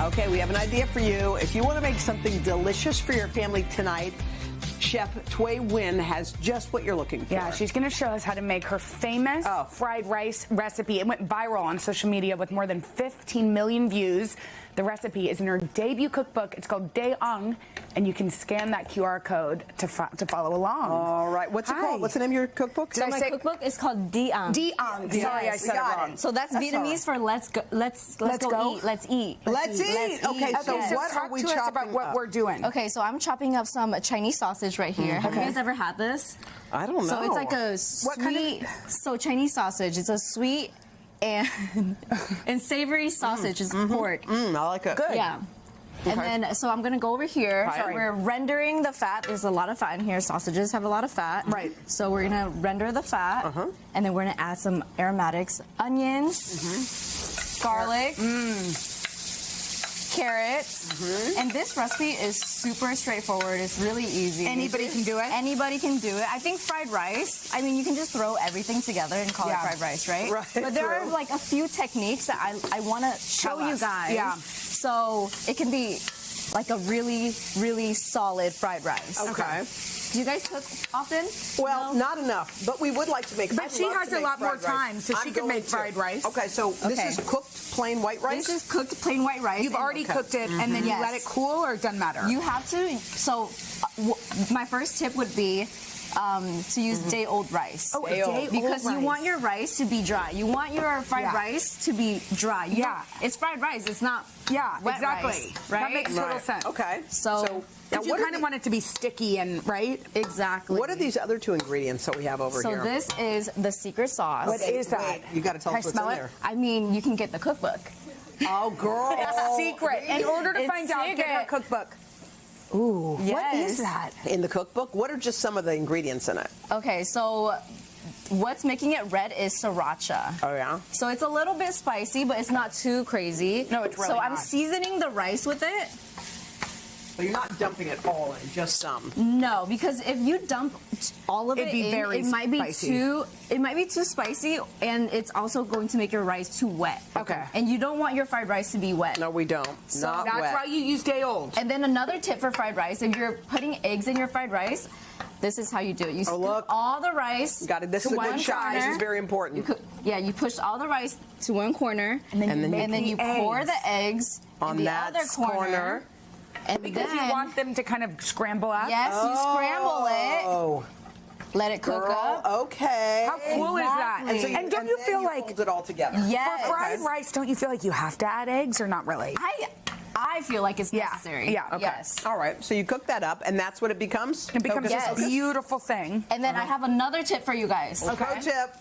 Okay, we have an idea for you. If you want to make something delicious for your family tonight, Chef Tue Nguyen has just what you're looking for. Yeah, she's going to show us how to make her famous fried rice recipe. It went viral on social media with more than 15 million views. The recipe is in her debut cookbook. It's called Tue Nguyen, and you can scan that QR code to follow along. All right. What's it called? What's the name of your cookbook? So my cookbook is called Tue Nguyen. Tue Nguyen. Sorry, I said it wrong. So that's Vietnamese for let's go eat. Let's eat. Let's eat. Okay, so what are we chopping up? About what we're doing. Okay, so I'm chopping up some Chinese sausage right here. Have you guys ever had this? I don't know. So it's like a sweet, so Chinese sausage. It's a sweet and savory sausage. It's pork. I like it. Good. Yeah. And then, so I'm going to go over here. We're rendering the fat. There's a lot of fat in here. Sausages have a lot of fat. Right. So we're going to render the fat. And then we're going to add some aromatics. Onions, garlic, carrots. And this recipe is super straightforward. It's really easy. Anybody can do it? Anybody can do it. I think fried rice, I mean, you can just throw everything together and call it fried rice, right? But there are like a few techniques that I want to show you guys. Yeah. So it can be like a really, really solid fried rice. Okay. Do you guys cook often? Well, not enough, but we would like to make. But she has a lot more time, so she can make fried rice. Okay, so this is cooked plain white rice? This is cooked plain white rice. You've already cooked it, and then you let it cool, or it doesn't matter? You have to. So my first tip would be to use day-old rice. Oh, day-old because rice. You want your rice to be dry. You want your fried rice to be dry. It's fried rice. It's not wet rice, right? That makes total sense. Okay. So you kind of want it to be sticky and Exactly. What are these other two ingredients that we have over here? So this is the secret sauce. What is that? Wait, you got to tell us what's in there. I mean, you can get the cookbook. Oh, girl. It's secret. In order to find out, get her cookbook. Ooh, what is that? In the cookbook, what are just some of the ingredients in it? Okay, so what's making it red is sriracha. Oh, yeah? So it's a little bit spicy, but it's not too crazy. No, it's really So not. I'm seasoning the rice with it. So you're not dumping it all in, just some. No, because if you dump all of it in, it might be too spicy, and it's also going to make your rice too wet. Okay. And you don't want your fried rice to be wet. No, we don't. So not That's wet. why you use day-old. And then another tip for fried rice, if you're putting eggs in your fried rice, this is how you do it. You scoop all the rice Got it. This is a good shot. This is very important. You push all the rice to one corner, and then you pour the eggs on in the that other corner. And because you want them to kind of scramble up? Yes, you scramble it. Let it cook up. Okay. How cool is that? And don't you feel like hold it all together? Yes. For fried rice, don't you feel like you have to add eggs or not really? I feel like it's necessary. Yeah. Okay. Yes. All right. So you cook that up, and that's what it becomes? It becomes this beautiful thing. And then I have another tip for you guys. Pro tip.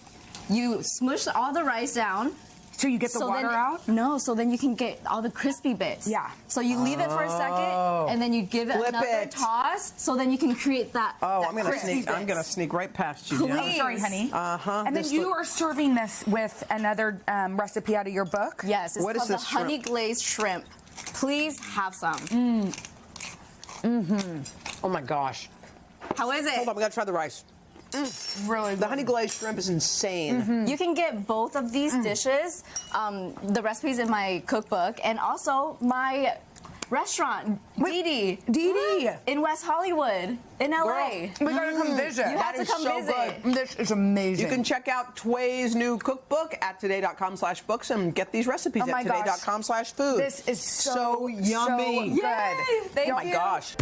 You smush all the rice down. So you get the water out? No, so then you can get all the crispy bits. Yeah. So you leave it for a second, and then you give it another toss, so then you can create that. I'm gonna sneak right past you. Please. I'm sorry, honey. And then you are serving this with another recipe out of your book? Yes. It's called the honey glazed shrimp. Please have some. Oh my gosh. How is it? Hold on, we gotta try the rice. Really good. The honey glazed shrimp is insane. You can get both of these dishes, the recipes in my cookbook, and also my restaurant, Dee Dee, in West Hollywood, in LA. We gotta come visit. You have to come visit. Good. This is amazing. You can check out Tue's new cookbook at today.com/books and get these recipes at today.com/food. This is so yummy. good. Thank you. Oh my gosh.